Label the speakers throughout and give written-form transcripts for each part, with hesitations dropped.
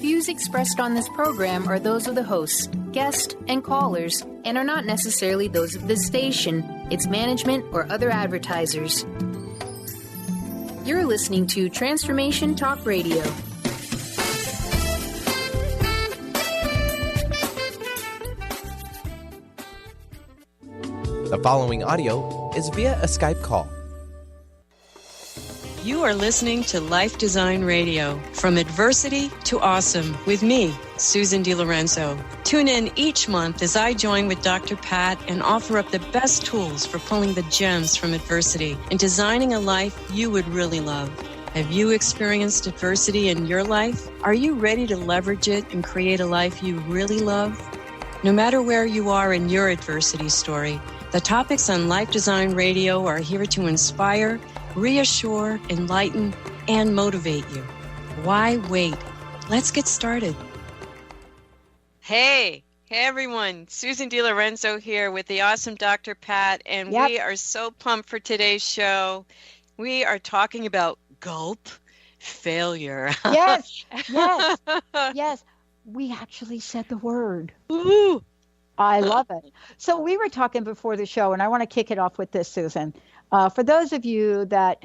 Speaker 1: views expressed on this program are those of the hosts, guests, and callers, and are not necessarily those of this station, its management, or other advertisers. You're listening to Transformation Talk Radio.
Speaker 2: The following audio is via a Skype call.
Speaker 3: You are listening to Life Design Radio, From Adversity to Awesome, with me, Susan De Lorenzo. Tune in each month as I join with Dr. Pat and offer up the best tools for pulling the gems from adversity and designing a life you would really love. Have you experienced adversity in your life? Are you ready to leverage it and create a life you really love? No matter where you are in your adversity story, the topics on Life Design Radio are here to inspire, reassure, enlighten, and motivate you. Why wait? Let's get started. Hey everyone, Susan De Lorenzo here with the awesome Dr. Pat, and we are so pumped for today's show. We are talking about gulp, failure.
Speaker 4: Yes. We actually said the word.
Speaker 3: Ooh.
Speaker 4: I love it. So we were talking before the show, and I want to kick it off with this, Susan. For those of you that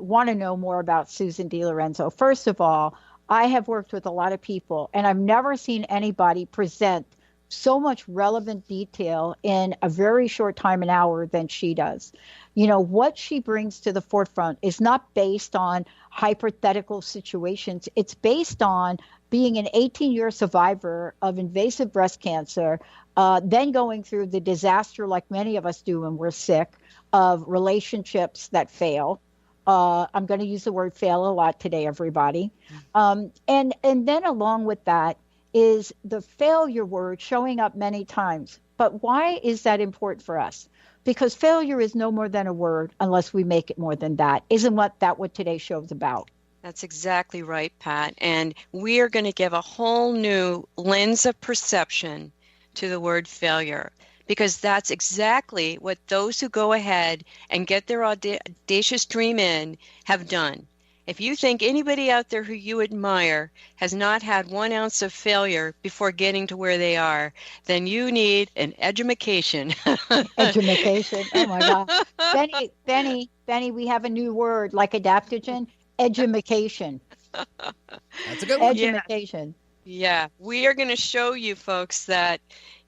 Speaker 4: want to know more about Susan De Lorenzo, first of all, I have worked with a lot of people, and I've never seen anybody present so much relevant detail in a very short time, an hour, than she does. You know, what she brings to the forefront is not based on hypothetical situations. It's based on being an 18-year survivor of invasive breast cancer, then going through the disaster like many of us do when we're sick, of relationships that fail. I'm going to use the word fail a lot today, everybody. And then along with that is the failure word showing up many times. But why is that important for us? Because failure is no more than a word unless we make it more than that. Isn't what today's show is about?
Speaker 3: That's exactly right, Pat. And we are going to give a whole new lens of perception to the word failure, because that's exactly what those who go ahead and get their audacious dream in have done. If you think anybody out there who you admire has not had 1 ounce of failure before getting to where they are, then you need an edumacation.
Speaker 4: Edumacation. Oh my God. Benny, we have a new word like adaptogen. Edumacation.
Speaker 2: That's a good one.
Speaker 4: Edumacation.
Speaker 3: Yeah, we are going to show you folks that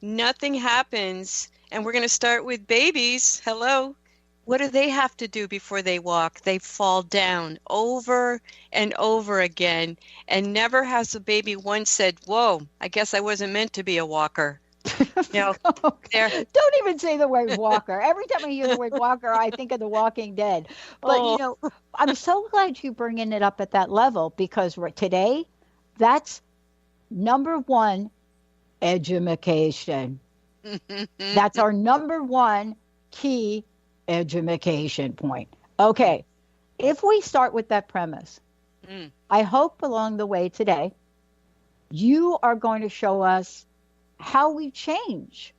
Speaker 3: nothing happens, and we're going to start with babies. Hello. What do they have to do before they walk? They fall down over and over again, and never has a baby once said, whoa, I guess I wasn't meant to be a walker. You know,
Speaker 4: don't even say the word walker. Every time I hear the word walker, I think of The Walking Dead. But, you know, I'm so glad you're bringing it up at that level, because today, that's number one, edumacation. That's our number one key edumacation point. Okay, if we start with that premise, I hope along the way today, you are going to show us how we change,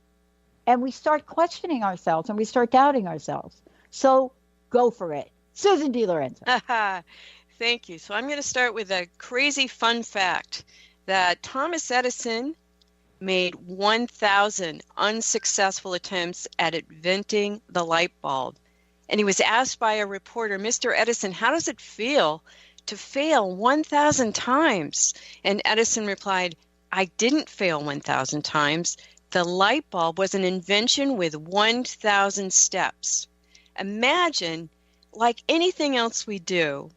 Speaker 4: and we start questioning ourselves, and we start doubting ourselves. So go for it. Susan De Lorenzo.
Speaker 3: Thank you. So I'm going to start with a crazy fun fact that Thomas Edison made 1,000 unsuccessful attempts at inventing the light bulb. And he was asked by a reporter, Mr. Edison, how does it feel to fail 1,000 times? And Edison replied, I didn't fail 1,000 times. The light bulb was an invention with 1,000 steps. Imagine, like anything else we do,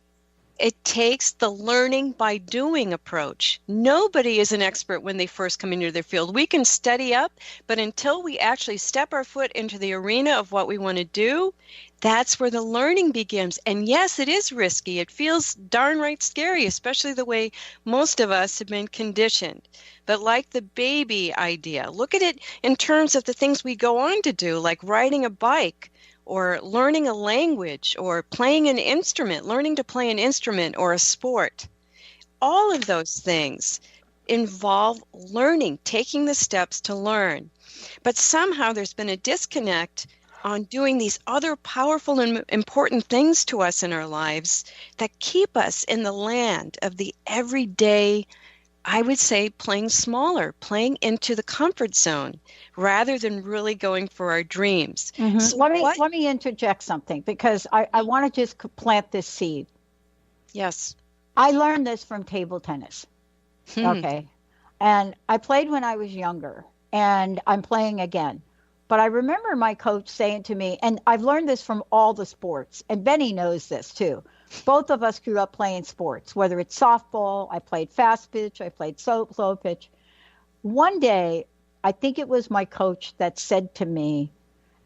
Speaker 3: it takes the learning by doing approach. Nobody is an expert when they first come into their field. We can study up, but until we actually step our foot into the arena of what we want to do, that's where the learning begins. And yes, it is risky. It feels darn right scary, especially the way most of us have been conditioned. But like the baby idea, look at it in terms of the things we go on to do, like riding a bike, or learning a language, or playing an instrument, learning to play an instrument or a sport. All of those things involve learning, taking the steps to learn. But somehow there's been a disconnect on doing these other powerful and important things to us in our lives that keep us in the land of the everyday I would say playing smaller, playing into the comfort zone rather than really going for our dreams.
Speaker 4: Mm-hmm.
Speaker 3: So
Speaker 4: let me interject something because I want to just plant this seed.
Speaker 3: Yes.
Speaker 4: I learned this from table tennis. Okay. And I played when I was younger, and I'm playing again. But I remember my coach saying to me, and I've learned this from all the sports, and Benny knows this too. Both of us grew up playing sports, whether it's softball, I played fast pitch, I played slow pitch. One day, I think it was my coach that said to me,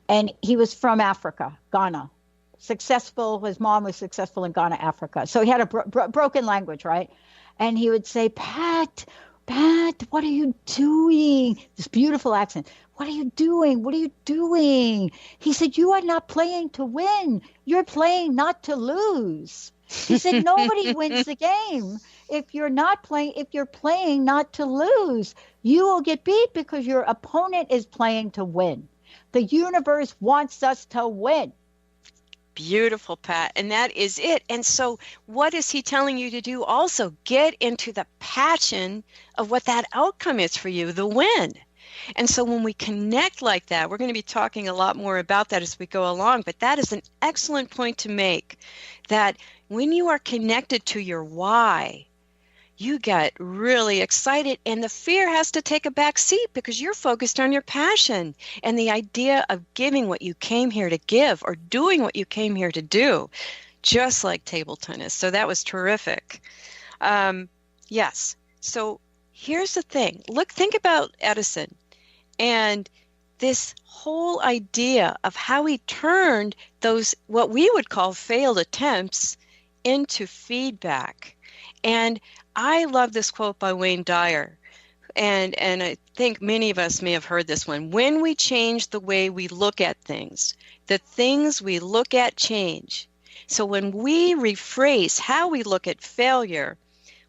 Speaker 4: and he was from Africa, Ghana, successful. His mom was successful in Ghana, Africa. So he had a broken language, right? And he would say, Pat, what are you doing? This beautiful accent. What are you doing? What are you doing? He said, you are not playing to win. You're playing not to lose. He said, nobody wins the game. If you're playing not to lose, you will get beat because your opponent is playing to win. The universe wants us to win.
Speaker 3: Beautiful, Pat. And that is it. And so what is he telling you to do also? Get into the passion of what that outcome is for you, the win. And so when we connect like that, we're going to be talking a lot more about that as we go along, but that is an excellent point to make, that when you are connected to your why, you get really excited, and the fear has to take a back seat because you're focused on your passion and the idea of giving what you came here to give or doing what you came here to do, just like table tennis. So that was terrific. Yes. So here's the thing. Think about Edison and this whole idea of how he turned those, what we would call failed attempts, into feedback. And I love this quote by Wayne Dyer, and I think many of us may have heard this one. When we change the way we look at things, the things we look at change. So when we rephrase how we look at failure,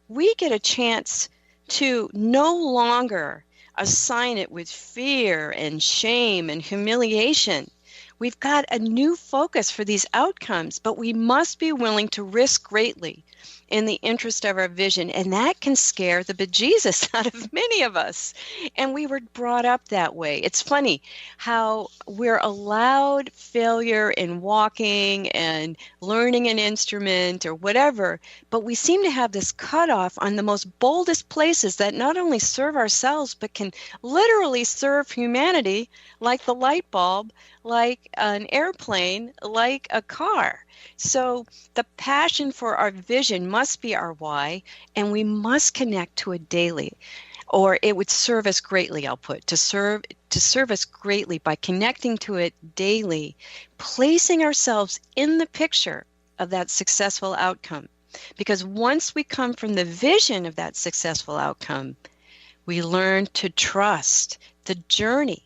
Speaker 3: we get a chance to no longer assign it with fear and shame and humiliation. We've got a new focus for these outcomes, but we must be willing to risk greatly in the interest of our vision, and that can scare the bejesus out of many of us. And we were brought up that way. It's funny how we're allowed failure in walking and learning an instrument or whatever, but we seem to have this cutoff on the most boldest places that not only serve ourselves, but can literally serve humanity, like the light bulb, like an airplane, like a car. So the passion for our vision must be our why, and we must connect to it daily, or it would serve us greatly, I'll put, to serve us greatly by connecting to it daily, placing ourselves in the picture of that successful outcome. Because once we come from the vision of that successful outcome, we learn to trust the journey.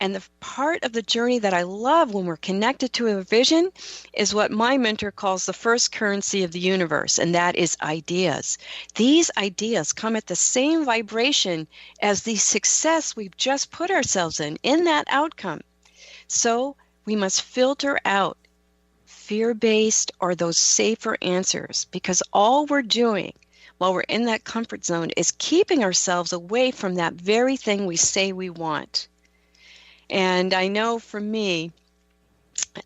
Speaker 3: And the part of the journey that I love when we're connected to a vision is what my mentor calls the first currency of the universe, and that is ideas. These ideas come at the same vibration as the success we've just put ourselves in that outcome. So we must filter out fear-based or those safer answers, because all we're doing while we're in that comfort zone is keeping ourselves away from that very thing we say we want. And I know for me,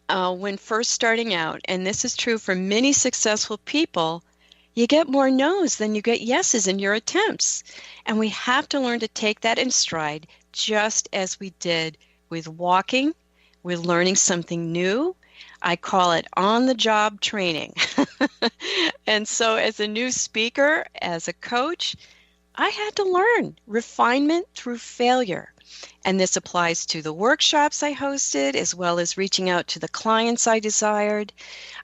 Speaker 3: when first starting out, and this is true for many successful people, you get more no's than you get yeses in your attempts. And we have to learn to take that in stride, just as we did with walking, with learning something new. I call it on-the-job training. And so as a new speaker, as a coach, I had to learn refinement through failure. And this applies to the workshops I hosted, as well as reaching out to the clients I desired.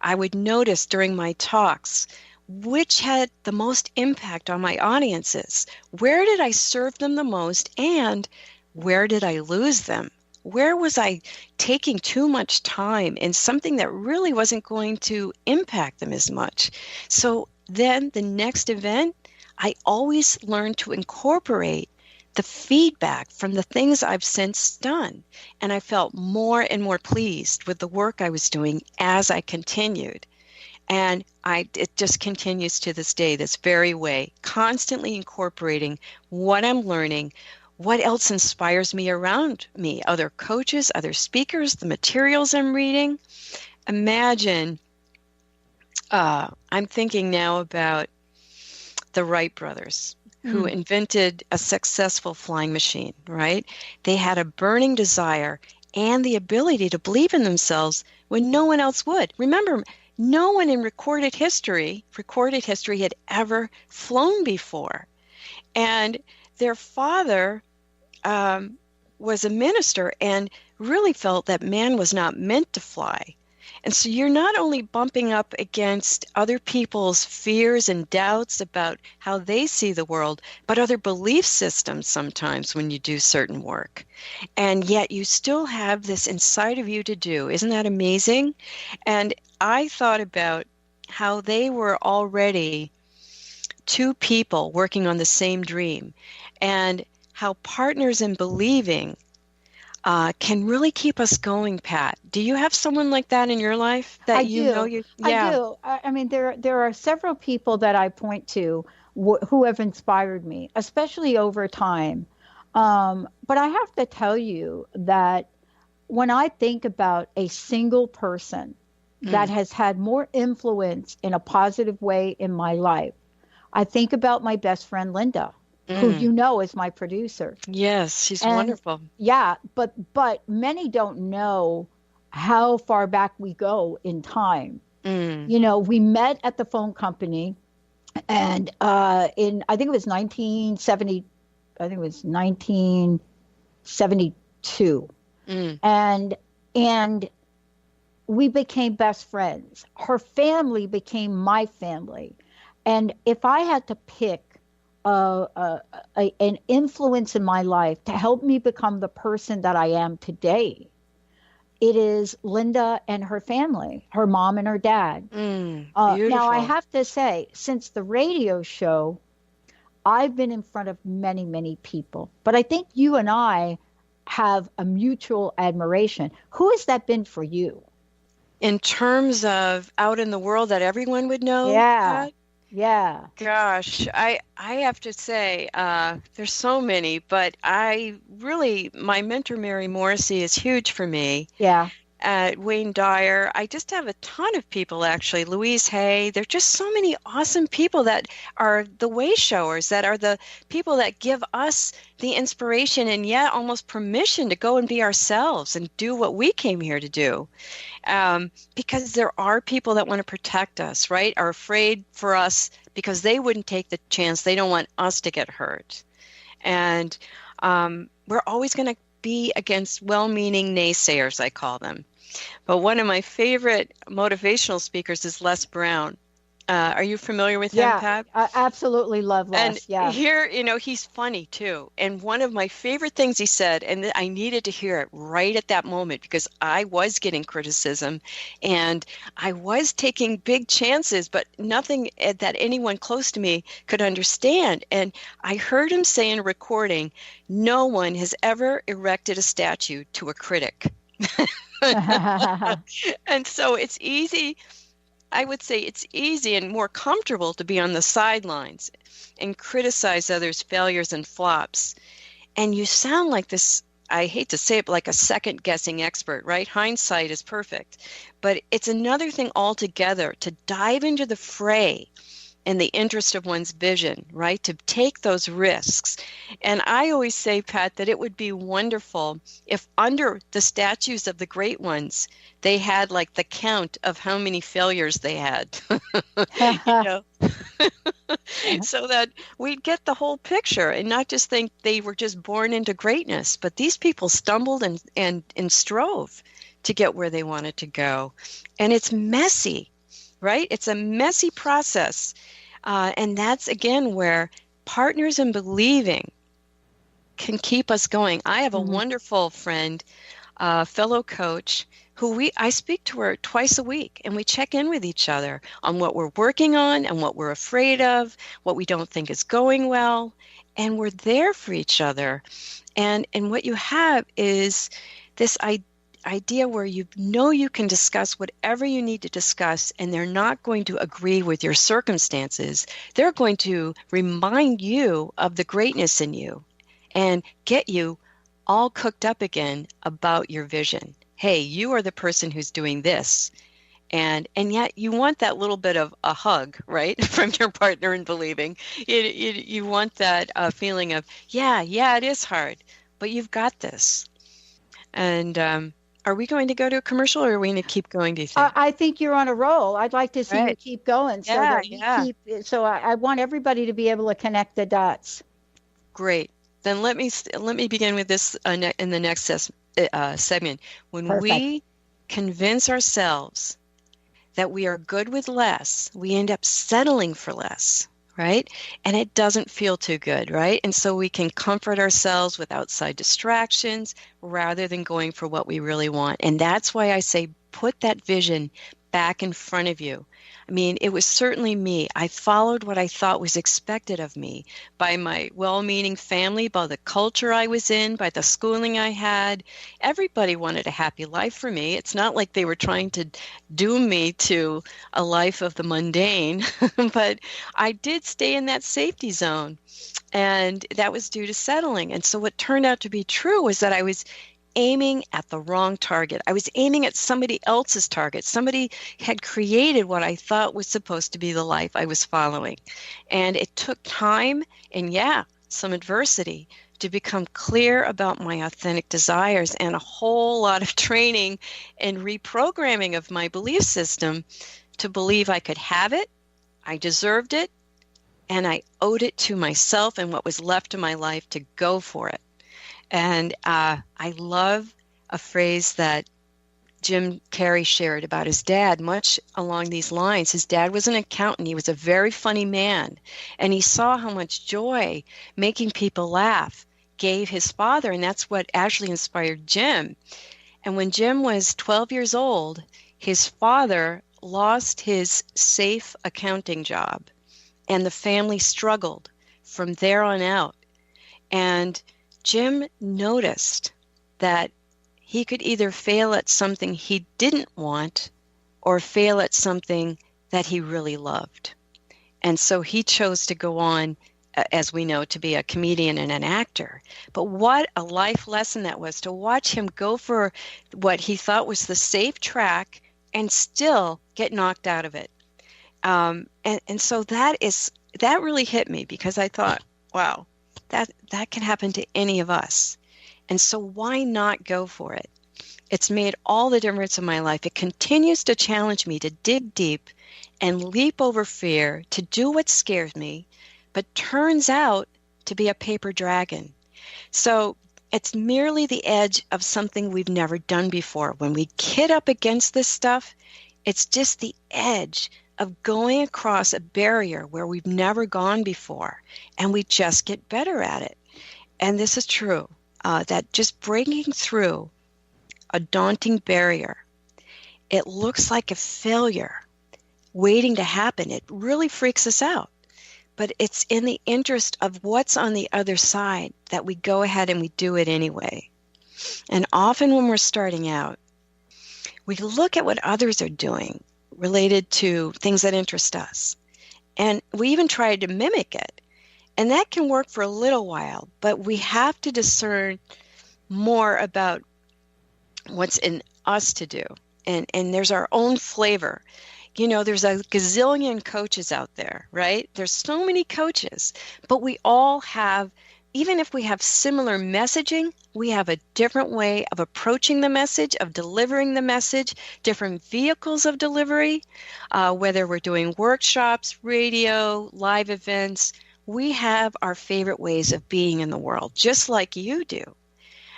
Speaker 3: I would notice during my talks which had the most impact on my audiences. Where did I serve them the most, and where did I lose them? Where was I taking too much time in something that really wasn't going to impact them as much? So then the next event, I always learned to incorporate the feedback from the things I've since done. And I felt more and more pleased with the work I was doing as I continued. And it just continues to this day, this very way, constantly incorporating what I'm learning, what else inspires me around me, other coaches, other speakers, the materials I'm reading. Imagine, I'm thinking now about the Wright brothers, who invented a successful flying machine, right? They had a burning desire and the ability to believe in themselves when no one else would. Remember, no one in recorded history had ever flown before. And their father was a minister and really felt that man was not meant to fly. And so you're not only bumping up against other people's fears and doubts about how they see the world, but other belief systems sometimes when you do certain work. And yet you still have this inside of you to do. Isn't that amazing? And I thought about how they were already two people working on the same dream, and how partners in believing can really keep us going, Pat. Do you have someone like that in your life that
Speaker 4: I do. I do. I mean, there are several people that I point to who have inspired me, especially over time. But I have to tell you that when I think about a single person that has had more influence in a positive way in my life, I think about my best friend, Linda, who you know is my producer.
Speaker 3: Yes, she's wonderful.
Speaker 4: Yeah, but many don't know how far back we go in time. You know, we met at the phone company, and I think it was 1972, and we became best friends. Her family became my family, and if I had to pick an influence in my life to help me become the person that I am today, it is Linda and her family, her mom and her dad. Now, I have to say, since the radio show, I've been in front of many, many people. But I think you and I have a mutual admiration. Who has that been for you?
Speaker 3: In terms of out in the world that everyone would know?
Speaker 4: Yeah.
Speaker 3: Pat?
Speaker 4: Yeah.
Speaker 3: Gosh, I have to say, there's so many, but my mentor, Mary Morrissey, is huge for me.
Speaker 4: Yeah.
Speaker 3: Wayne Dyer. I just have a ton of people, actually. Louise Hay. There are just so many awesome people that are the way showers, that are the people that give us the inspiration and yet almost permission to go and be ourselves and do what we came here to do. Because there are people that want to protect us, right? Are afraid for us because they wouldn't take the chance. They don't want us to get hurt. And we're always going to be against well-meaning naysayers, I call them. But one of my favorite motivational speakers is Les Brown. Are you familiar with him, Pat?
Speaker 4: I absolutely love Les.
Speaker 3: And here, he's funny too. And one of my favorite things he said, and I needed to hear it right at that moment because I was getting criticism and I was taking big chances, but nothing that anyone close to me could understand. And I heard him say in a recording, no one has ever erected a statue to a critic. And so it's easy. I would say it's easy and more comfortable to be on the sidelines and criticize others' failures and flops. And you sound like this, I hate to say it, but like a second-guessing expert, right? Hindsight is perfect. But it's another thing altogether to dive into the fray in the interest of one's vision, right? To take those risks. And I always say, Pat, that it would be wonderful if under the statues of the great ones, they had like the count of how many failures they had, so that we'd get the whole picture and not just think they were just born into greatness, but these people stumbled and strove to get where they wanted to go. And it's messy, right? It's a messy process. And that's, again, where partners in believing can keep us going. I have a wonderful friend, fellow coach, who I speak to her twice a week, and we check in with each other on what we're working on and what we're afraid of, what we don't think is going well, and we're there for each other. And what you have is this idea where you know you can discuss whatever you need to discuss, and they're not going to agree with your circumstances. They're going to remind you of the greatness in you and get you all cooked up again about your vision. Hey, you are the person who's doing this. And yet you want that little bit of a hug, right, from your partner in believing. You want that feeling of, yeah, it is hard, but you've got this. And are we going to go to a commercial, or are we going to keep going, do you think?
Speaker 4: I think you're on a roll. I'd like to see you keep going. So I want everybody to be able to connect the dots.
Speaker 3: Great. Then let me begin with this in the next segment. When we convince ourselves that we are good with less, we end up settling for less, right? And it doesn't feel too good, right? And so we can comfort ourselves with outside distractions rather than going for what we really want. And that's why I say put that vision back in front of you. I mean, it was certainly me. I followed what I thought was expected of me by my well-meaning family, by the culture I was in, by the schooling I had. Everybody wanted a happy life for me. It's not like they were trying to doom me to a life of the mundane, but I did stay in that safety zone, and that was due to settling. And so what turned out to be true was that I was aiming at the wrong target. I was aiming at somebody else's target. Somebody had created what I thought was supposed to be the life I was following. And it took time and, some adversity to become clear about my authentic desires, and a whole lot of training and reprogramming of my belief system to believe I could have it, I deserved it, and I owed it to myself and what was left of my life to go for it. And I love a phrase that Jim Carrey shared about his dad, much along these lines. His dad was an accountant. He was a very funny man. And he saw how much joy making people laugh gave his father. And that's what actually inspired Jim. And when Jim was 12 years old, his father lost his safe accounting job. And the family struggled from there on out. And Jim noticed that he could either fail at something he didn't want or fail at something that he really loved. And so he chose to go on, as we know, to be a comedian and an actor. But what a life lesson that was, to watch him go for what he thought was the safe track and still get knocked out of it. And so that really hit me, because I thought, wow, that can happen to any of us. And so why not go for it? It's made all the difference in my life. It continues to challenge me to dig deep and leap over fear, to do what scares me, but turns out to be a paper dragon. So it's merely the edge of something we've never done before. When we kid up against this stuff, it's just the edge of going across a barrier where we've never gone before, and we just get better at it. And this is true, that just breaking through a daunting barrier, it looks like a failure waiting to happen. It really freaks us out. But it's in the interest of what's on the other side that we go ahead and we do it anyway. And often when we're starting out, we look at what others are doing related to things that interest us. And we even try to mimic it. And that can work for a little while, but we have to discern more about what's in us to do. And there's our own flavor. You know, there's a gazillion coaches out there, right? There's so many coaches, but we all have, even if we have similar messaging, we have a different way of approaching the message, of delivering the message, different vehicles of delivery, whether we're doing workshops, radio, live events. We have our favorite ways of being in the world, just like you do.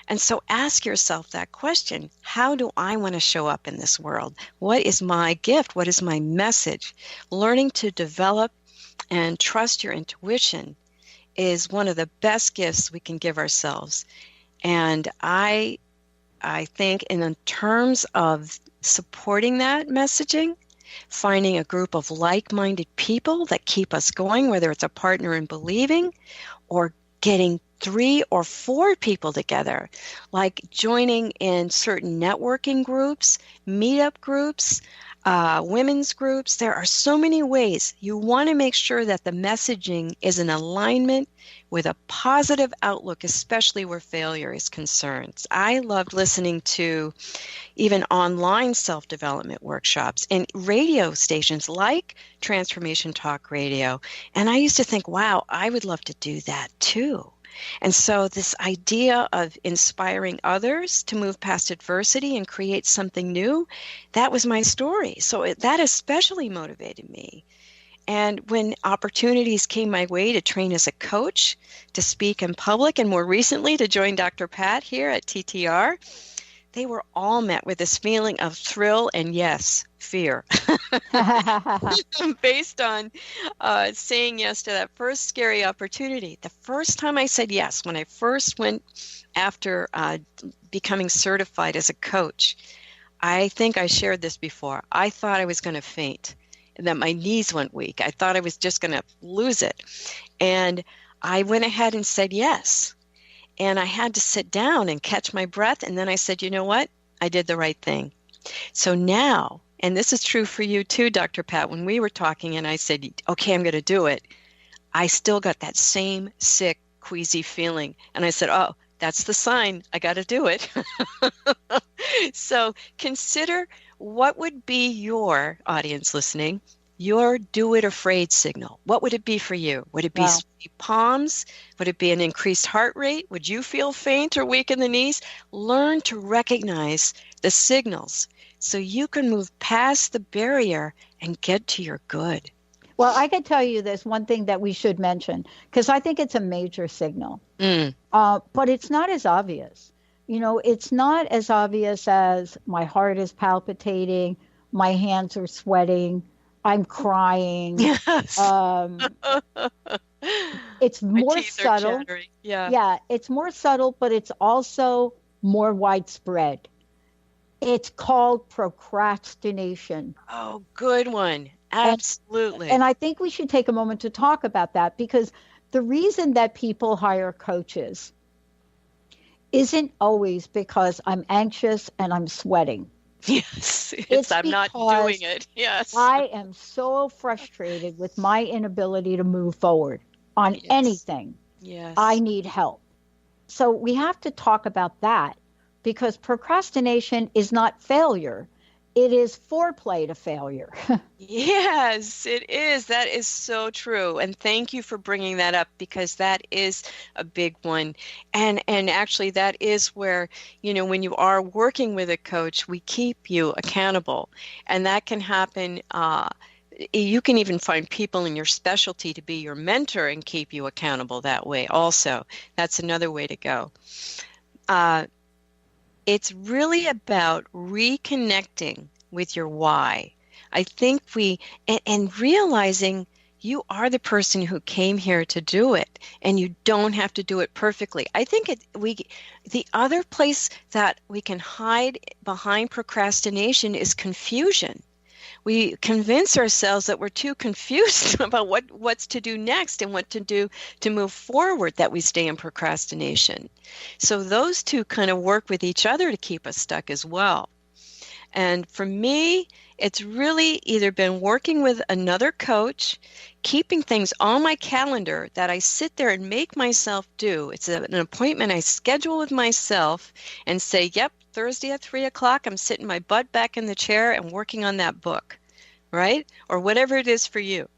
Speaker 3: And so ask yourself that question: how do I want to show up in this world? What is my gift? What is my message? Learning to develop and trust your intuition is one of the best gifts we can give ourselves. And I think in terms of supporting that messaging, finding a group of like-minded people that keep us going, whether it's a partner in believing or getting 3 or 4 people together, like joining in certain networking groups, meetup groups, women's groups. There are so many ways. You want to make sure that the messaging is in alignment with a positive outlook, especially where failure is concerned. I loved listening to even online self-development workshops and radio stations like Transformation Talk Radio. And I used to think, wow, I would love to do that too. And so this idea of inspiring others to move past adversity and create something new, that was my story. So that especially motivated me. And when opportunities came my way to train as a coach, to speak in public, and more recently to join Dr. Pat here at TTR, they were all met with this feeling of thrill and, yes, fear. Based on saying yes to that first scary opportunity. The first time I said yes, when I first went after becoming certified as a coach, I think I shared this before. I thought I was going to faint and that my knees went weak. I thought I was just going to lose it. And I went ahead and said yes. And I had to sit down and catch my breath. And then I said, you know what? I did the right thing. So now, and this is true for you too, Dr. Pat, when we were talking and I said, okay, I'm going to do it, I still got that same sick, queasy feeling. And I said, oh, that's the sign. I got to do it. So consider what would be your audience listening, your do it afraid signal. What would it be for you? Would it be sweaty palms? Would it be an increased heart rate? Would you feel faint or weak in the knees? Learn to recognize the signals so you can move past the barrier and get to your good.
Speaker 4: Well, I could tell you this one thing that we should mention, because I think it's a major signal, but it's not as obvious. You know, it's not as obvious as my heart is palpitating, my hands are sweating, I'm crying.
Speaker 3: Yes.
Speaker 4: It's more subtle. Yeah, it's more subtle, but it's also more widespread. It's called procrastination.
Speaker 3: Oh, good one. Absolutely.
Speaker 4: And I think we should take a moment to talk about that, because the reason that people hire coaches isn't always because I'm anxious and I'm sweating.
Speaker 3: Yes, it's I'm not doing it. Yes.
Speaker 4: I am so frustrated with my inability to move forward on anything.
Speaker 3: Yes.
Speaker 4: I need help. So we have to talk about that, because procrastination is not failure. It is foreplay to failure.
Speaker 3: Yes, it is. That is so true. And thank you for bringing that up, because that is a big one. And actually that is where, you know, when you are working with a coach, we keep you accountable. And that can happen. You can even find people in your specialty to be your mentor and keep you accountable that way also. That's another way to go. It's really about reconnecting with your why. I think and realizing you are the person who came here to do it, and you don't have to do it perfectly. I think the other place that we can hide behind procrastination is confusion. We convince ourselves that we're too confused about what's to do next and what to do to move forward, that we stay in procrastination. So those two kind of work with each other to keep us stuck as well. And for me, it's really either been working with another coach, keeping things on my calendar that I sit there and make myself do. It's an appointment I schedule with myself and say, yep, Thursday at 3 o'clock, I'm sitting my butt back in the chair and working on that book, right? Or whatever it is for you.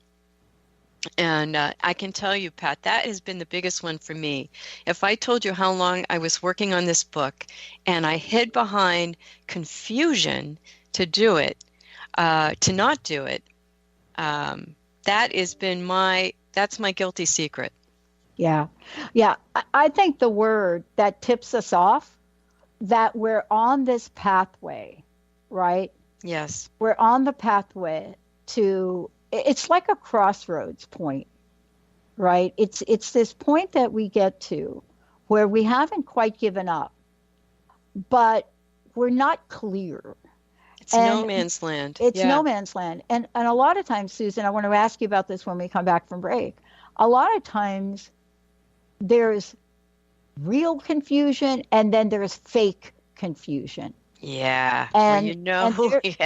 Speaker 3: And I can tell you, Pat, that has been the biggest one for me. If I told you how long I was working on this book and I hid behind confusion to do it, to not do it, that has been that's my guilty secret.
Speaker 4: Yeah. I think the word that tips us off, that we're on this pathway, right?
Speaker 3: Yes.
Speaker 4: We're on the pathway to, it's like a crossroads point, right? It's this point that we get to where we haven't quite given up, but we're not clear.
Speaker 3: It's no man's land.
Speaker 4: It's no man's land. And a lot of times, Susan, I want to ask you about this when we come back from break. A lot of times there's real confusion and then there's fake confusion.
Speaker 3: Yeah.
Speaker 4: And,
Speaker 3: yeah.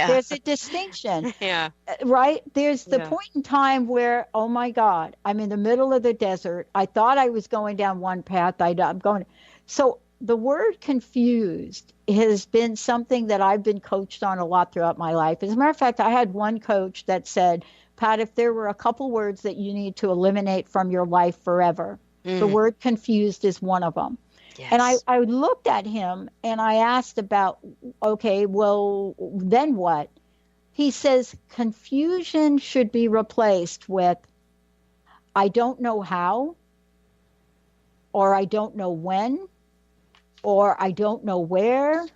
Speaker 4: There's a distinction.
Speaker 3: Yeah.
Speaker 4: Right? There's the point in time where, oh my God, I'm in the middle of the desert. I thought I was going down one path. I'm going. So the word confused has been something that I've been coached on a lot throughout my life. As a matter of fact, I had one coach that said, Pat, if there were a couple words that you need to eliminate from your life forever, the word confused is one of them.
Speaker 3: Yes.
Speaker 4: And I looked at him and I asked about, okay, well, then what? He says confusion should be replaced with, I don't know how, or I don't know when, or I don't know where,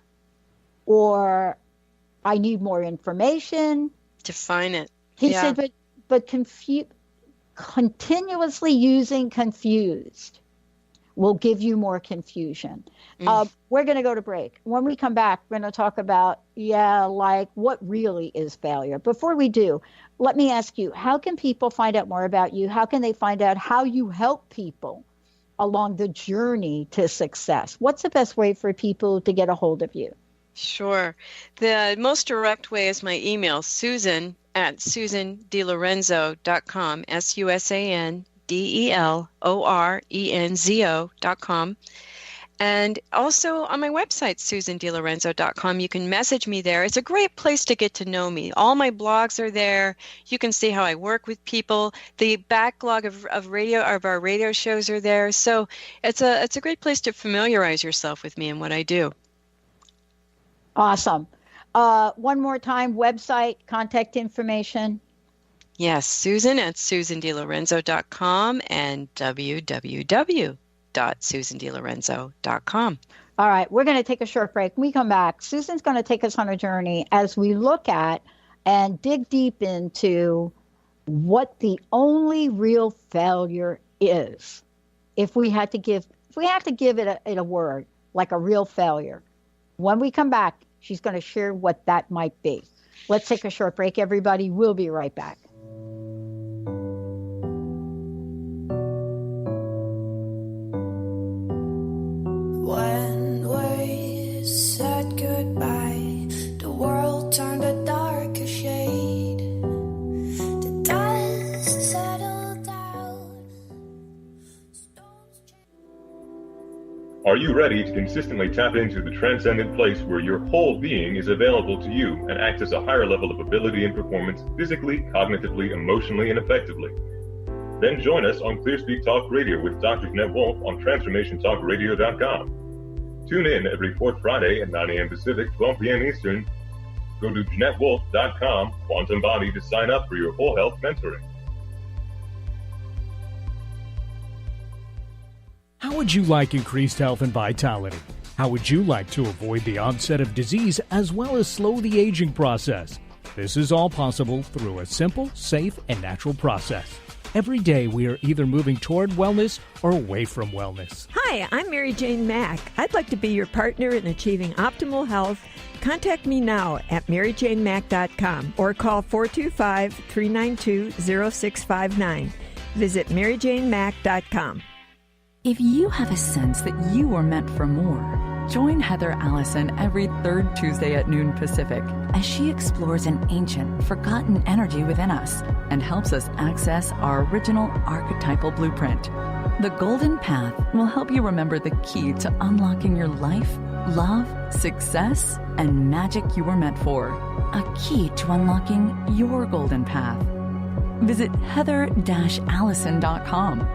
Speaker 4: or I need more information.
Speaker 3: Define it.
Speaker 4: He said, but continuously using confused will give you more confusion. We're going to go to break. When we come back, we're going to talk about, like what really is failure. Before we do, let me ask you, how can people find out more about you? How can they find out how you help people along the journey to success? What's the best way for people to get a hold of you?
Speaker 3: Sure. The most direct way is my email, susan@susandelorenzo.com, SusanDelorenzo.com. And also on my website, susandelorenzo.com, you can message me there. It's a great place to get to know me. All my blogs are there. You can see how I work with people. The backlog of our radio shows are there. So it's a great place to familiarize yourself with me and what I do.
Speaker 4: Awesome. One more time, website, contact information.
Speaker 3: Yes, Susan@susandelorenzo.com and www.susandelorenzo.com.
Speaker 4: All right, we're going to take a short break. When we come back, Susan's going to take us on a journey as we look at and dig deep into what the only real failure is. If we had to give it a word, like a real failure. When we come back, she's going to share what that might be. Let's take a short break, everybody. We'll be right back.
Speaker 5: When we said goodbye, the world turned a darker shade. The dust settled down.
Speaker 6: Are you ready to consistently tap into the transcendent place where your whole being is available to you and access a higher level of ability and performance physically, cognitively, emotionally, and effectively? Then join us on ClearSpeak Talk Radio with Dr. Jeanette Wolf on TransformationTalkRadio.com. Tune in every fourth Friday at 9 a.m. Pacific, 12 p.m. Eastern. Go to JeanetteWolf.com, Quantum Body, to sign up for your whole health mentoring.
Speaker 7: How would you like increased health and vitality? How would you like to avoid the onset of disease as well as slow the aging process? This is all possible through a simple, safe, and natural process. Every day we are either moving toward wellness or away from wellness.
Speaker 8: Hi, I'm Mary Jane Mack. I'd like to be your partner in achieving optimal health. Contact me now at maryjanemack.com or call 425-392-0659. Visit maryjanemack.com.
Speaker 9: If you have a sense that you were meant for more, join Heather Allison every third Tuesday at noon Pacific as she explores an ancient, forgotten energy within us and helps us access our original archetypal blueprint. The Golden Path will help you remember the key to unlocking your life, love, success, and magic you were meant for. A key to unlocking your golden path. Visit heather-allison.com.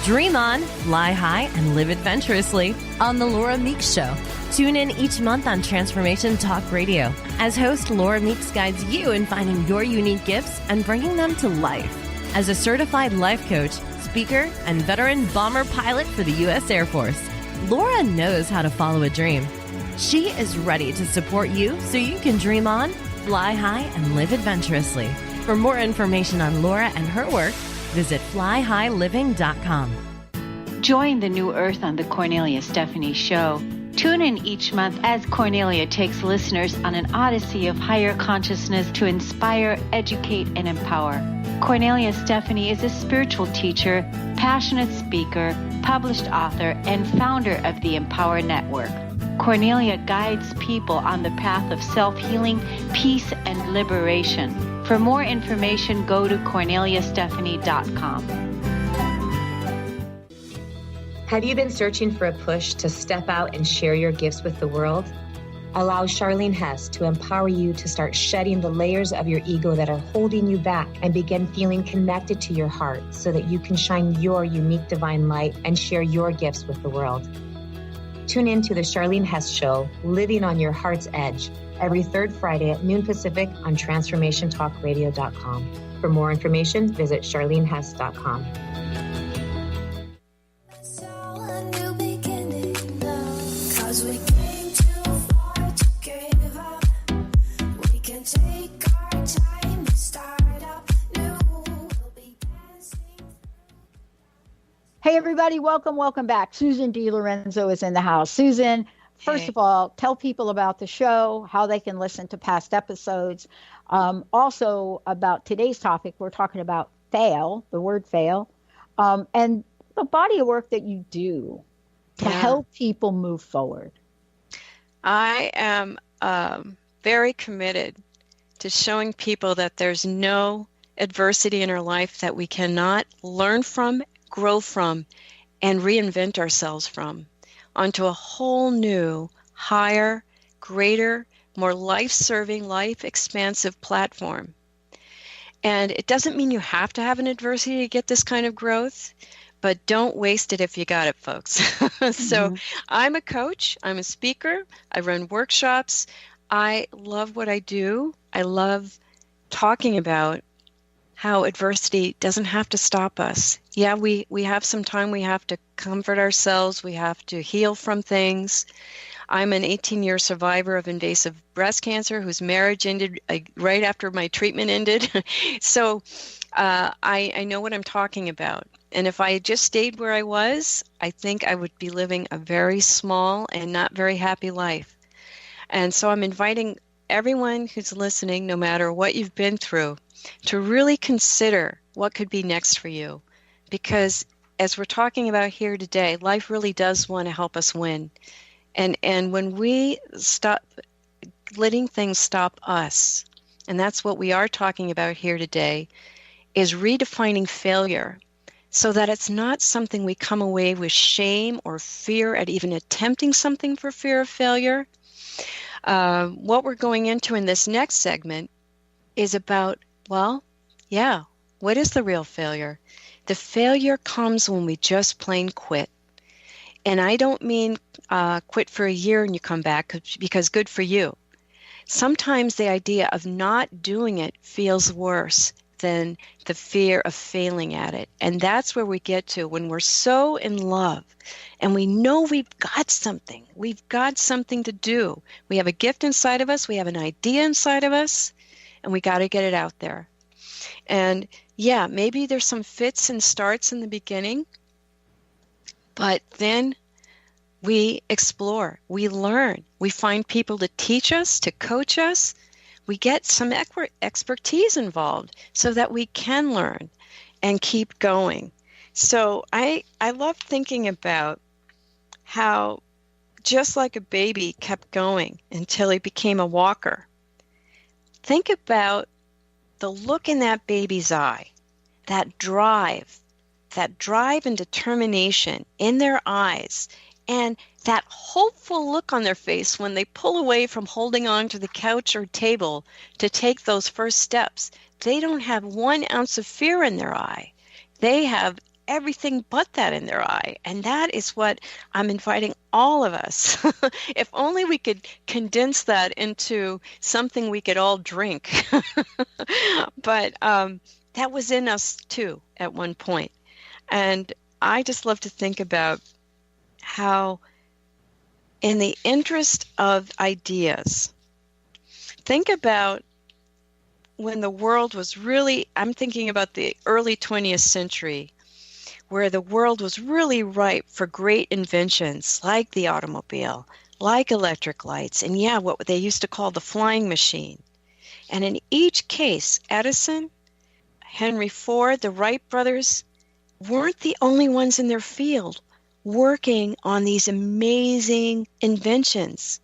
Speaker 10: Dream on, fly high, and live adventurously on The Laura Meeks Show. Tune in each month on Transformation Talk Radio. As host, Laura Meeks guides you in finding your unique gifts and bringing them to life. As a certified life coach, speaker, and veteran bomber pilot for the U.S. Air Force, Laura knows how to follow a dream. She is ready to support you so you can dream on, fly high, and live adventurously. For more information on Laura and her work, visit flyhighliving.com.
Speaker 11: Join the new Earth on the Cornelia Stephanie Show. Tune in each month as Cornelia takes listeners on an odyssey of higher consciousness to inspire, educate, and empower. Cornelia Stephanie is a spiritual teacher, passionate speaker, published author, and founder of the Empower Network. Cornelia guides people on the path of self-healing, peace, and liberation. For more information, go to corneliastephanie.com.
Speaker 12: Have you been searching for a push to step out and share your gifts with the world? Allow Charlene Hess to empower you to start shedding the layers of your ego that are holding you back and begin feeling connected to your heart so that you can shine your unique divine light and share your gifts with the world. Tune in to the Charlene Hess Show, Living on Your Heart's Edge, every third Friday at noon Pacific on TransformationTalkRadio.com. For more information, visit charlenehess.com.
Speaker 4: Hey, everybody. Welcome back. Susan De Lorenzo is in the house. Susan, first of all, tell people about the show, how they can listen to past episodes. Also about today's topic, we're talking about fail, the word fail, and the body of work that you do to help people move forward.
Speaker 3: I am very committed to showing people that there's no adversity in our life that we cannot learn from, grow from, and reinvent ourselves from onto a whole new, higher, greater, more life-serving, life-expansive platform. And it doesn't mean you have to have an adversity to get this kind of growth, but don't waste it if you got it, folks. So I'm a coach, I'm a speaker, I run workshops. I love what I do. I love talking about how adversity doesn't have to stop us. Yeah, we have some time. We have to comfort ourselves. We have to heal from things. I'm an 18-year survivor of invasive breast cancer whose marriage ended right after my treatment ended. So I know what I'm talking about. And if I had just stayed where I was, I think I would be living a very small and not very happy life. And so I'm inviting everyone who's listening, no matter what you've been through, to really consider what could be next for you. Because as we're talking about here today, life really does want to help us win. And when we stop letting things stop us, and that's what we are talking about here today, is redefining failure so that it's not something we come away with shame or fear at even attempting something for fear of failure. What we're going into in this next segment is about, what is the real failure? The failure comes when we just plain quit. And I don't mean quit for a year and you come back, because good for you. Sometimes the idea of not doing it feels worse than the fear of failing at it. And that's where we get to when we're so in love and we know we've got something. We've got something to do. We have a gift inside of us. We have an idea inside of us, and we got to get it out there. And yeah, maybe there's some fits and starts in the beginning, but then we explore, we learn, we find people to teach us, to coach us. We get some expertise involved so that we can learn and keep going. So I love thinking about how just like a baby kept going until he became a walker. Think about the look in that baby's eye, that drive and determination in their eyes, and that hopeful look on their face when they pull away from holding on to the couch or table to take those first steps. They don't have 1 ounce of fear in their eye. They have everything but that in their eye. And that is what I'm inviting all of us. If only we could condense that into something we could all drink. But that was in us too at one point. And I just love to think about how, in the interest of ideas, think about when the world was really, I'm thinking about the early 20th century, where the world was really ripe for great inventions like the automobile, like electric lights, and what they used to call the flying machine. And in each case, Edison, Henry Ford, the Wright brothers weren't the only ones in their field working on these amazing inventions.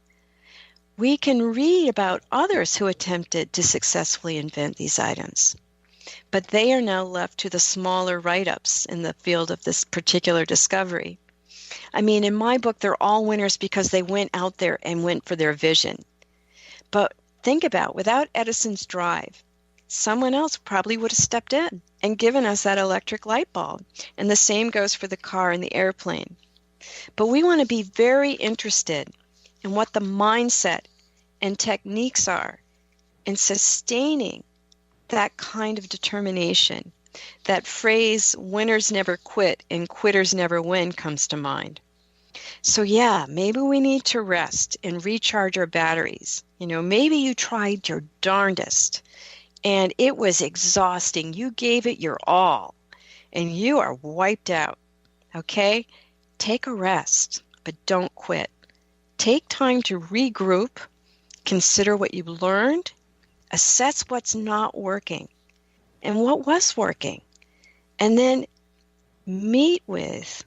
Speaker 3: We can read about others who attempted to successfully invent these items, but they are now left to the smaller write-ups in the field of this particular discovery. I mean, in my book, they're all winners because they went out there and went for their vision. But think about, without Edison's drive, someone else probably would have stepped in and given us that electric light bulb. And the same goes for the car and the airplane. But we want to be very interested in what the mindset and techniques are in sustaining that kind of determination. That phrase, winners never quit and quitters never win, comes to mind. So yeah, maybe we need to rest and recharge our batteries. You know, maybe you tried your darndest and it was exhausting. You gave it your all and you are wiped out. Okay? Take a rest, but don't quit. Take time to regroup, consider what you learned, assess what's not working and what was working, and then meet with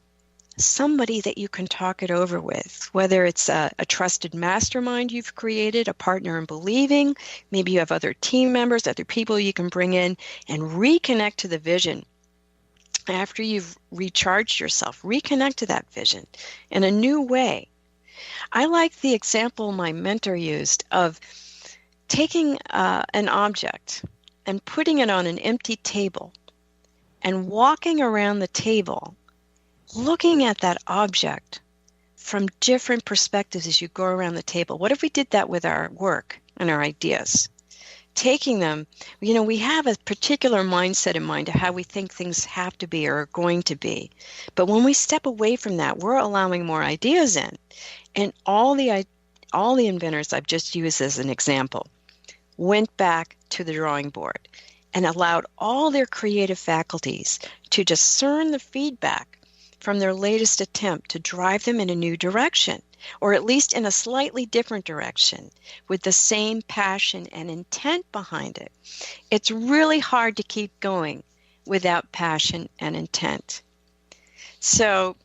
Speaker 3: somebody that you can talk it over with, whether it's a trusted mastermind you've created, a partner in believing, maybe you have other team members, other people you can bring in and reconnect to the vision. After you've recharged yourself, reconnect to that vision in a new way. I like the example my mentor used of taking an object and putting it on an empty table and walking around the table, looking at that object from different perspectives as you go around the table. What if we did that with our work and our ideas? Taking them, you know, we have a particular mindset in mind of how we think things have to be or are going to be. But when we step away from that, we're allowing more ideas in. And all the inventors I've just used as an example went back to the drawing board and allowed all their creative faculties to discern the feedback from their latest attempt to drive them in a new direction, or at least in a slightly different direction, with the same passion and intent behind it. It's really hard to keep going without passion and intent. So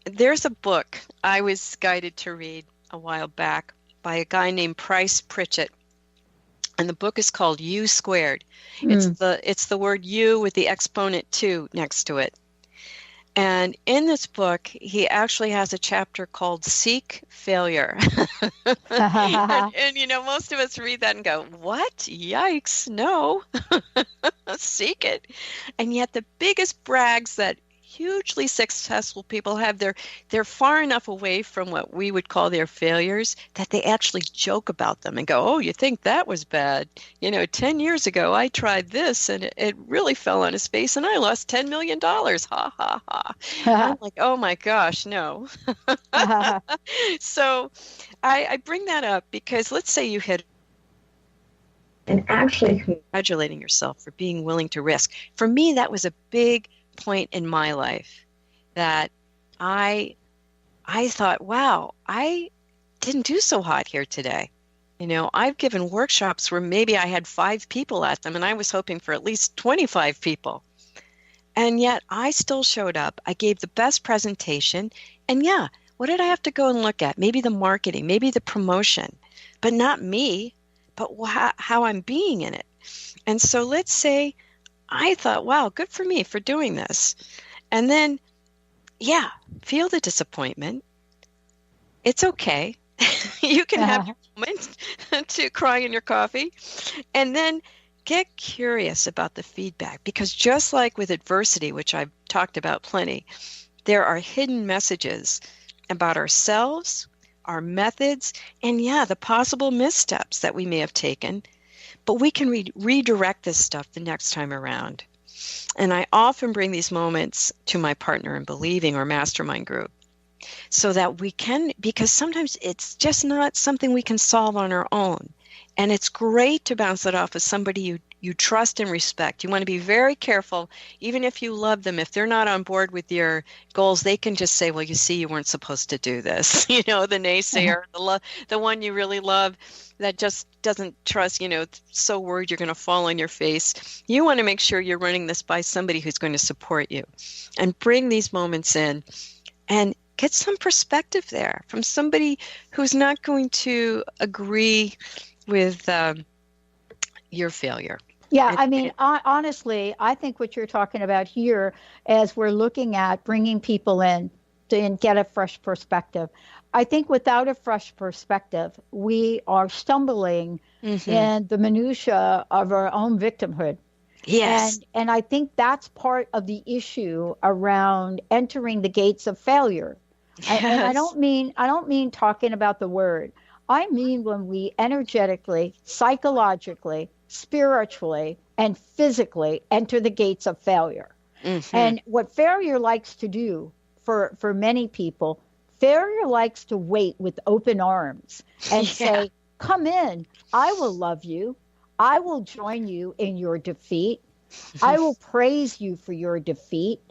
Speaker 3: there's a book I was guided to read a while back by a guy named Price Pritchett, and the book is called U Squared. It's the word U with the exponent 2 next to it. And in this book, he actually has a chapter called Seek Failure. and, you know, most of us read that and go, what? Yikes, no. Seek it. And yet the biggest brags that hugely successful people have, they're far enough away from what we would call their failures that they actually joke about them and go, oh, you think that was bad? You know, 10 years ago, I tried this and it really fell on his face and I lost $10 million. Ha, ha, ha. I'm like, oh my gosh, no. So I bring that up because let's say you hit and actually congratulating yourself for being willing to risk. For me, that was a big point in my life that I thought, wow, I didn't do so hot here today. You know, I've given workshops where maybe I had 5 people at them and I was hoping for at least 25 people. And yet I still showed up. I gave the best presentation. And yeah, what did I have to go and look at? Maybe the marketing, maybe the promotion, but not me, but how I'm being in it. And so let's say I thought, wow, good for me for doing this. And then, yeah, feel the disappointment. It's okay. You can have your moment to cry in your coffee. And then get curious about the feedback. Because just like with adversity, which I've talked about plenty, there are hidden messages about ourselves, our methods, and yeah, the possible missteps that we may have taken. But we can redirect this stuff the next time around. And I often bring these moments to my partner in believing or mastermind group so that we can, because sometimes it's just not something we can solve on our own. And it's great to bounce it off of somebody you trust and respect. You want to be very careful, even if you love them. If they're not on board with your goals, they can just say, well, you see, you weren't supposed to do this. The naysayer, the one you really love that just doesn't trust, so worried you're going to fall on your face. You want to make sure you're running this by somebody who's going to support you, and bring these moments in and get some perspective there from somebody who's not going to agree with your failure.
Speaker 4: Yeah, I mean, honestly, I think what you're talking about here, as we're looking at bringing people in to get a fresh perspective, I think without a fresh perspective, we are stumbling in the minutia of our own victimhood.
Speaker 3: Yes.
Speaker 4: And I think that's part of the issue around entering the gates of failure.
Speaker 3: Yes.
Speaker 4: And I don't mean talking about the word. I mean when we energetically, psychologically, spiritually, and physically enter the gates of failure. And what failure likes to do for many people, failure likes to wait with open arms and say, come in, I will love you. I will join you in your defeat. I will praise you for your defeat.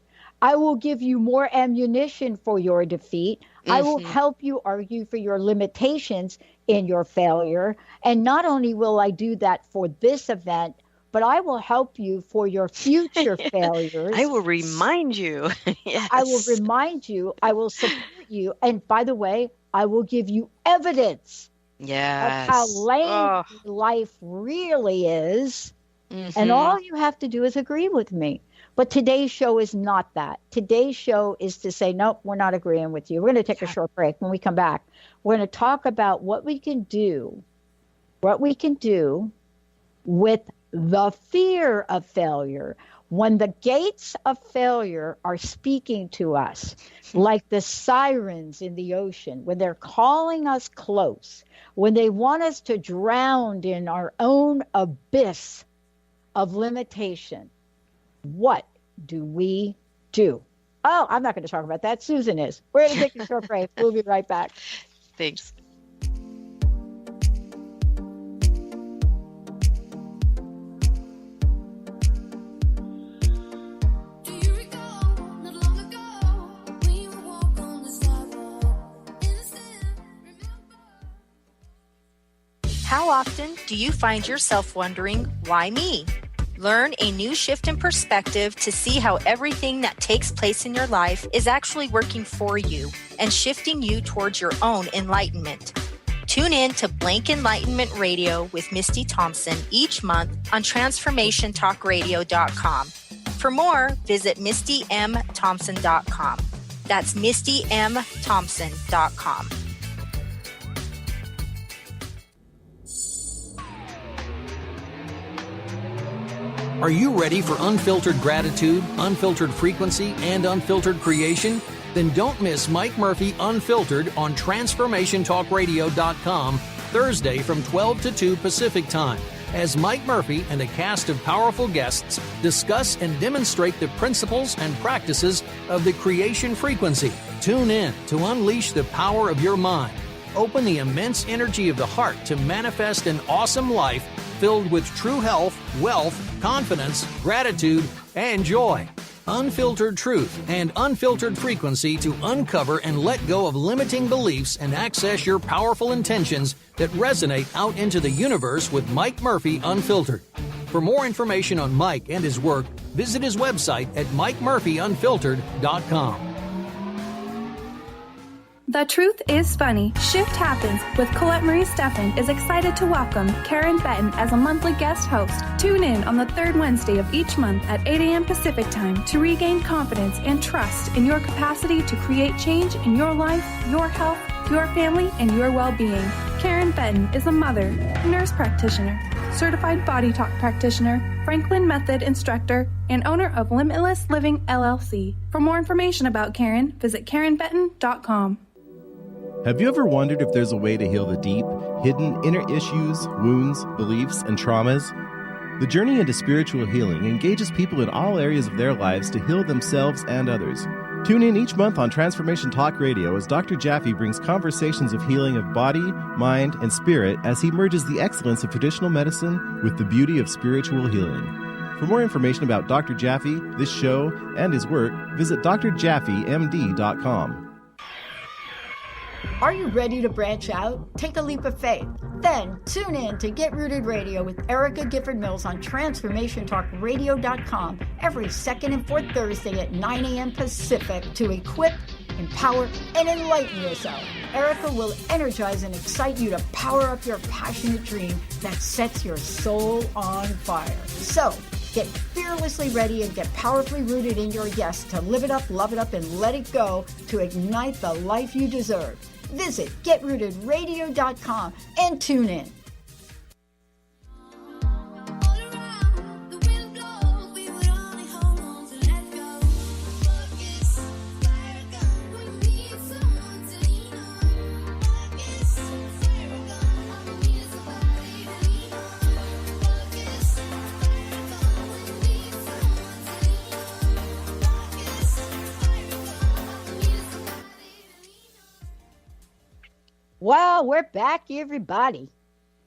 Speaker 4: I will give you more ammunition for your defeat. I will help you argue for your limitations in your failure. And not only will I do that for this event, but I will help you for your future failures.
Speaker 3: I will remind you. Yes.
Speaker 4: I will remind you. I will support you. And by the way, I will give you evidence of how lame life really is. And all you have to do is agree with me. But today's show is not that. Today's show is to say, nope, we're not agreeing with you. We're going to take a short break. When we come back, we're going to talk about what we can do with the fear of failure. When the gates of failure are speaking to us, like the sirens in the ocean, when they're calling us close, when they want us to drown in our own abyss of limitation, what do we do? Oh, I'm not going to talk about that. Susan is. We're going to take a short break. We'll be right back.
Speaker 3: Thanks.
Speaker 13: How often do you find yourself wondering, why me? Learn a new shift in perspective to see how everything that takes place in your life is actually working for you and shifting you towards your own enlightenment. Tune in to Blank Enlightenment Radio with Misty Thompson each month on TransformationTalkRadio.com. For more, visit MistyMThompson.com. That's MistyMThompson.com.
Speaker 14: Are you ready for unfiltered gratitude, unfiltered frequency, and unfiltered creation? Then don't miss Mike Murphy Unfiltered on TransformationTalkRadio.com Thursday from 12 to 2 Pacific Time, as Mike Murphy and a cast of powerful guests discuss and demonstrate the principles and practices of the creation frequency. Tune in to unleash the power of your mind. Open the immense energy of the heart to manifest an awesome life filled with true health, wealth, confidence, gratitude, and joy. Unfiltered truth and unfiltered frequency to uncover and let go of limiting beliefs and access your powerful intentions that resonate out into the universe with Mike Murphy Unfiltered. For more information on Mike and his work, visit his website at MikeMurphyUnfiltered.com.
Speaker 15: The Truth is Funny. Shift Happens with Colette Marie Steffen is excited to welcome Karen Benton as a monthly guest host. Tune in on the third Wednesday of each month at 8 a.m. Pacific Time to regain confidence and trust in your capacity to create change in your life, your health, your family, and your well-being. Karen Benton is a mother, nurse practitioner, certified body talk practitioner, Franklin Method instructor, and owner of Limitless Living LLC. For more information about Karen, visit KarenBenton.com.
Speaker 16: Have you ever wondered if there's a way to heal the deep, hidden inner issues, wounds, beliefs, and traumas? The journey into spiritual healing engages people in all areas of their lives to heal themselves and others. Tune in each month on Transformation Talk Radio as Dr. Jaffe brings conversations of healing of body, mind, and spirit as he merges the excellence of traditional medicine with the beauty of spiritual healing. For more information about Dr. Jaffe, this show, and his work, visit drjaffemd.com.
Speaker 4: Are you ready to branch out? Take a leap of faith. Then tune in to Get Rooted Radio with Erica Gifford Mills on TransformationTalkRadio.com every second and fourth Thursday at 9 a.m. Pacific to equip, empower, and enlighten yourself. Erica will energize and excite you to power up your passionate dream that sets your soul on fire. So, get fearlessly ready and get powerfully rooted in your yes to live it up, love it up, and let it go to ignite the life you deserve. Visit GetRootedRadio.com and tune in. Well, we're back, everybody.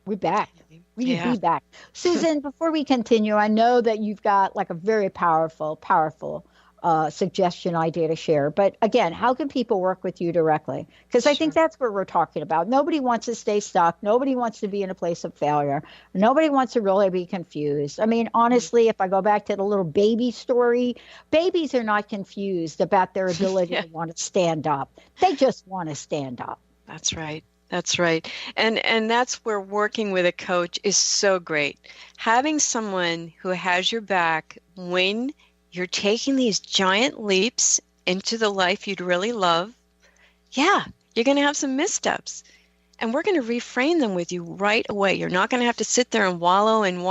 Speaker 4: We're back. We need to be back. Susan, before we continue, I know that you've got like a very powerful suggestion idea to share. But again, how can people work with you directly? Because I think that's what we're talking about. Nobody wants to stay stuck. Nobody wants to be in a place of failure. Nobody wants to really be confused. I mean, honestly, if I go back to the little baby story, babies are not confused about their ability to want to stand up. They just want to stand up.
Speaker 3: That's right. That's right. And that's where working with a coach is so great. Having someone who has your back when you're taking these giant leaps into the life you'd really love. Yeah, you're going to have some missteps. And we're going to reframe them with you right away. You're not going to have to sit there and wallow and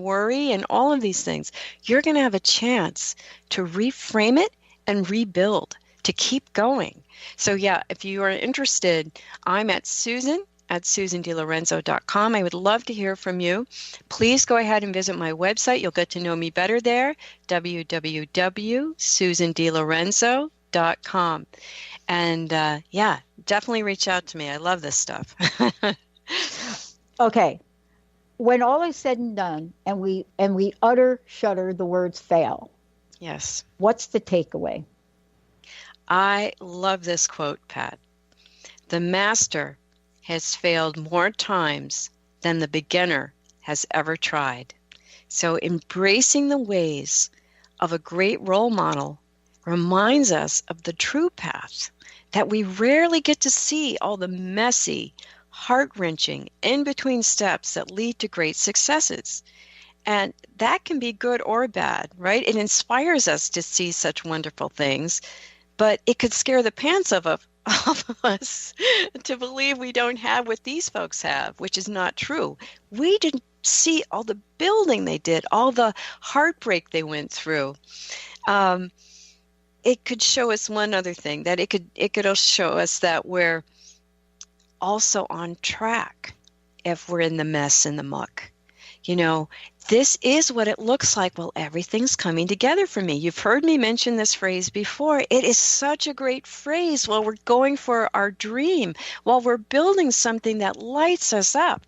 Speaker 3: worry and all of these things. You're going to have a chance to reframe it and rebuild, to keep going. So yeah, if you are interested, I'm at susandelerenzo.com. I would love to hear from you. Please go ahead and visit my website. You'll get to know me better there, www.susandelerenzo.com. And yeah, definitely reach out to me. I love this stuff.
Speaker 4: Okay. When all is said and done and we shudder the words fail.
Speaker 3: Yes.
Speaker 4: What's the takeaway?
Speaker 3: I love this quote, Pat. The master has failed more times than the beginner has ever tried. So embracing the ways of a great role model reminds us of the true path, that we rarely get to see all the messy, heart-wrenching, in-between steps that lead to great successes. And that can be good or bad, right? It inspires us to see such wonderful things, but it could scare the pants off of us to believe we don't have what these folks have, which is not true. We didn't see all the building they did, all the heartbreak they went through. It could show us one other thing, that it could show us that we're also on track if we're in the mess and the muck. You know, this is what it looks like while everything's coming together for me. You've heard me mention this phrase before. It is such a great phrase while we're going for our dream, while we're building something that lights us up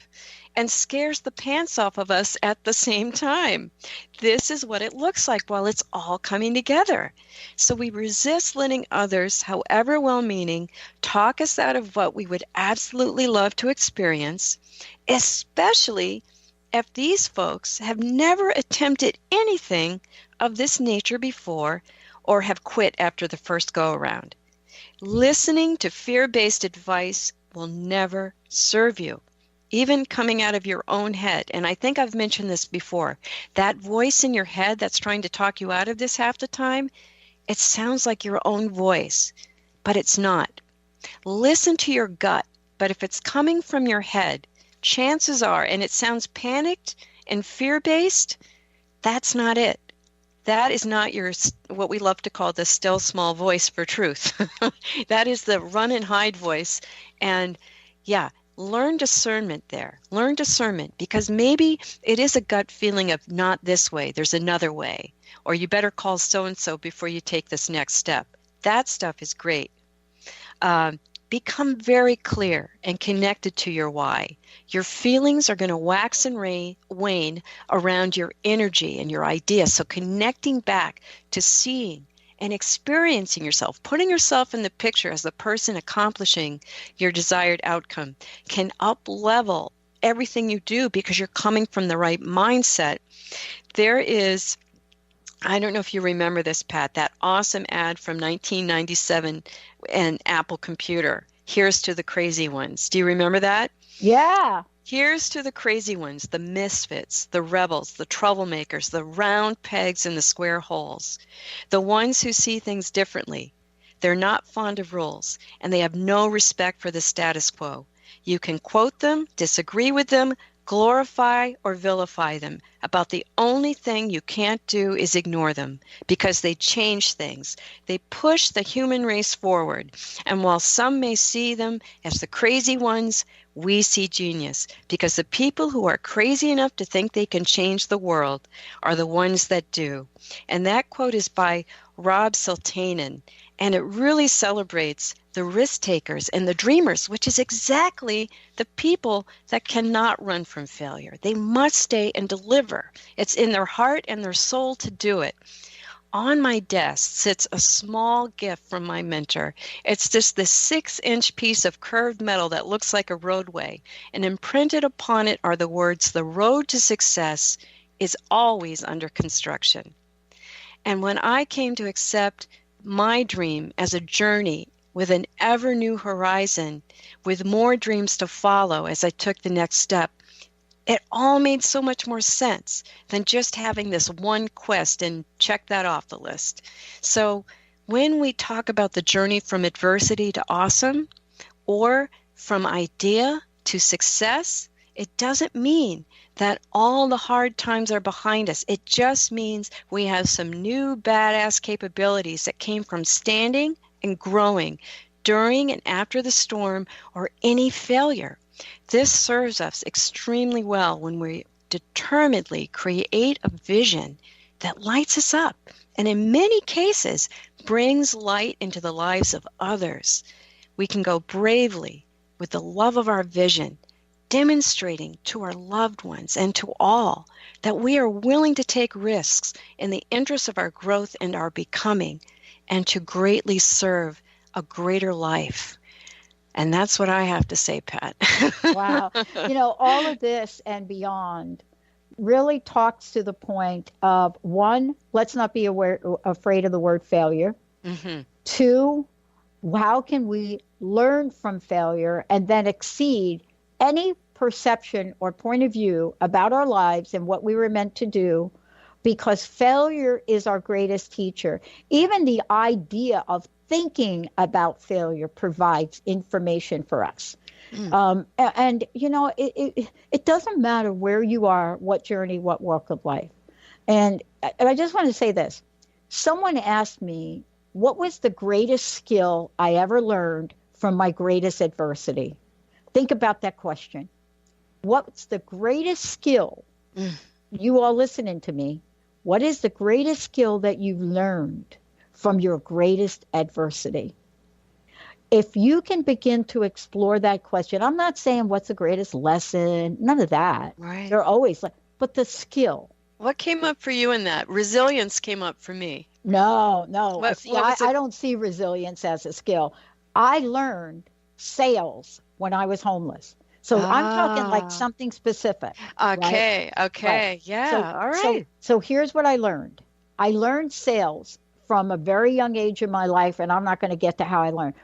Speaker 3: and scares the pants off of us at the same time. This is what it looks like while it's all coming together. So we resist letting others, however well-meaning, talk us out of what we would absolutely love to experience, especially if these folks have never attempted anything of this nature before or have quit after the first go-around. Listening to fear-based advice will never serve you, even coming out of your own head. And I think I've mentioned this before. That voice in your head that's trying to talk you out of this half the time, it sounds like your own voice, but it's not. Listen to your gut, but if it's coming from your head, chances are, and it sounds panicked and fear-based, that's not it. That is not your, what we love to call the still small voice for truth. That is the run and hide voice. And yeah, learn discernment there. Learn discernment, because maybe it is a gut feeling of not this way, there's another way, or you better call so-and-so before you take this next step. That stuff is great. Become very clear and connected to your why. Your feelings are going to wax and wane around your energy and your ideas. So connecting back to seeing and experiencing yourself, putting yourself in the picture as the person accomplishing your desired outcome, can up-level everything you do because you're coming from the right mindset. There is, I don't know if you remember this, Pat, that awesome ad from 1997 and Apple Computer. Here's to the crazy ones. Do you remember that?
Speaker 4: Yeah.
Speaker 3: Here's to the crazy ones, the misfits, the rebels, the troublemakers, the round pegs in the square holes, the ones who see things differently. They're not fond of rules, and they have no respect for the status quo. You can quote them, disagree with them, glorify or vilify them. About the only thing you can't do is ignore them, because they change things. They push the human race forward. And while some may see them as the crazy ones, we see genius, because the people who are crazy enough to think they can change the world are the ones that do. And that quote is by Rob Siltanen, and it really celebrates the risk takers and the dreamers, which is exactly the people that cannot run from failure. They must stay and deliver. It's in their heart and their soul to do it. On my desk sits a small gift from my mentor. It's just this 6-inch piece of curved metal that looks like a roadway, and imprinted upon it are the words, "The road to success is always under construction." And when I came to accept my dream as a journey with an ever new horizon, with more dreams to follow as I took the next step, it all made so much more sense than just having this one quest and check that off the list. So when we talk about the journey from adversity to awesome, or from idea to success, it doesn't mean that all the hard times are behind us. It just means we have some new badass capabilities that came from standing and growing during and after the storm or any failure. This serves us extremely well when we determinedly create a vision that lights us up, and in many cases brings light into the lives of others. We can go bravely with the love of our vision, demonstrating to our loved ones and to all that we are willing to take risks in the interest of our growth and our becoming, and to greatly serve a greater life. And that's what I have to say, Pat.
Speaker 4: Wow. All of this and beyond really talks to the point of, one, let's not be afraid of the word failure.
Speaker 3: Mm-hmm.
Speaker 4: Two, how can we learn from failure and then exceed any perception or point of view about our lives and what we were meant to do, because failure is our greatest teacher. Even the idea of thinking about failure provides information for us. It doesn't matter where you are, what journey, what walk of life. And I just want to say this. Someone asked me, what was the greatest skill I ever learned from my greatest adversity? Think about that question. What's the greatest skill? You all listening to me, what is the greatest skill that you've learned from your greatest adversity? If you can begin to explore that question, I'm not saying what's the greatest lesson, none of that.
Speaker 3: Right.
Speaker 4: They're always but the skill.
Speaker 3: What came up for you in that? Resilience came up for me.
Speaker 4: No. I don't see resilience as a skill. I learned sales when I was homeless. So I'm talking like something specific.
Speaker 3: Okay.
Speaker 4: Right?
Speaker 3: Okay. Yeah. All right.
Speaker 4: So here's what I learned. I learned sales from a very young age in my life, and I'm not going to get to how I learned.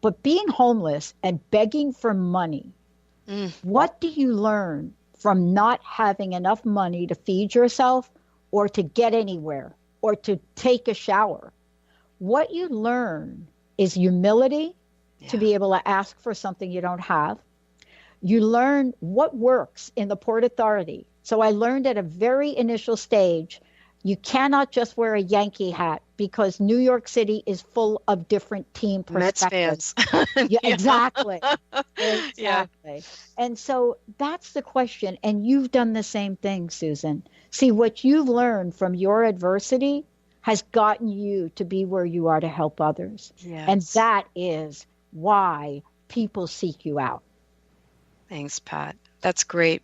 Speaker 4: But being homeless and begging for money, what do you learn from not having enough money to feed yourself or to get anywhere or to take a shower? What you learn is humility, to be able to ask for something you don't have. You learn what works in the Port Authority. So I learned at a very initial stage, You cannot just wear a Yankee hat because New York City is full of different team perspectives.
Speaker 3: Mets fans.
Speaker 4: Yeah, exactly. Exactly.
Speaker 3: Yeah.
Speaker 4: And so that's the question. And you've done the same thing, Susan. See, what you've learned from your adversity has gotten you to be where you are to help others.
Speaker 3: Yes.
Speaker 4: And that is why people seek you out.
Speaker 3: Thanks, Pat. That's great.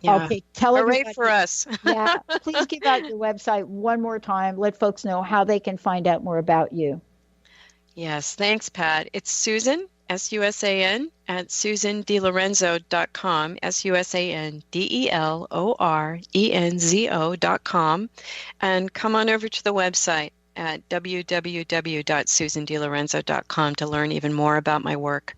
Speaker 3: Yeah.
Speaker 4: Okay, tell
Speaker 3: Hooray
Speaker 4: everybody.
Speaker 3: for us.
Speaker 4: Yeah, please give out your website one more time. Let folks know how they can find out more about you.
Speaker 3: Yes, thanks, Pat. It's Susan, S-U-S-A-N, at SusanDeLorenzo.com, SusanDeLorenzo.com, and come on over to the website at www.SusanDeLorenzo.com to learn even more about my work.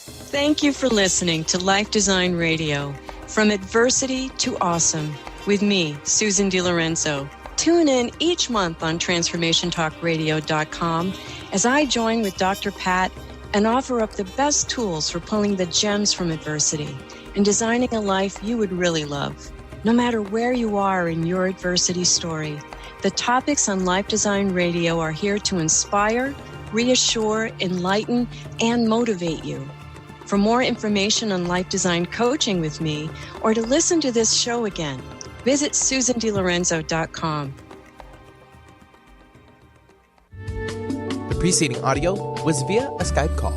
Speaker 3: Thank you for listening to Life Design Radio, From Adversity to Awesome, with me, Susan De Lorenzo. Tune in each month on TransformationTalkRadio.com as I join with Dr. Pat and offer up the best tools for pulling the gems from adversity and designing a life you would really love. No matter where you are in your adversity story, the topics on Life Design Radio are here to inspire, reassure, enlighten, and motivate you. For more information on life design coaching with me or to listen to this show again, visit SusanDeLorenzo.com.
Speaker 2: The preceding audio was via a Skype call.